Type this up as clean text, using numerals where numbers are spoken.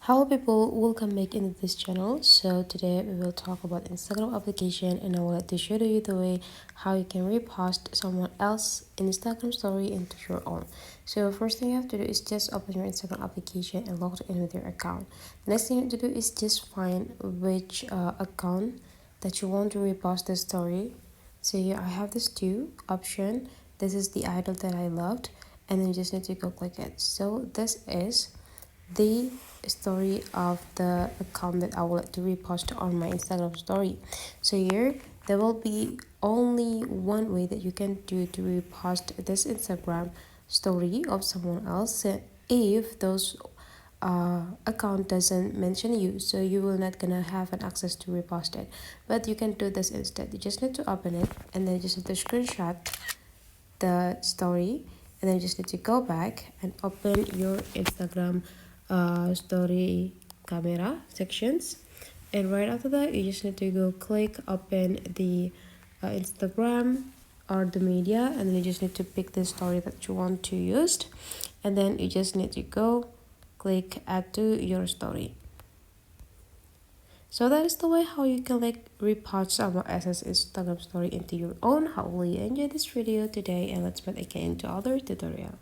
Hello people, welcome back into this channel. So today we will talk about Instagram application, and I would like to show you the way how you can repost someone else Instagram story into your own. So first thing you have to do is just open your Instagram application and log in with your account. The next thing you have to do is just find which account that you want to repost the story. So here I have this two option. This is the idol that I loved, and then you just need to go click it. So this is the story of the account that I would like to repost on my Instagram story. So here there will be only one way that you can do to repost this Instagram story of someone else if those account doesn't mention you, so you will not gonna have an access to repost it. But you can do this instead. You just need to open it, and then you just need to screenshot the story, and then you just need to go back and open your Instagram story camera sections, and right after that you just need to go click open the Instagram or the media, and then you just need to pick the story that you want to use, and then you just need to go click add to your story. So that is the way how you can repost someone else's Instagram story into your own. Hopefully you enjoyed this video today, and let's meet again into other tutorial.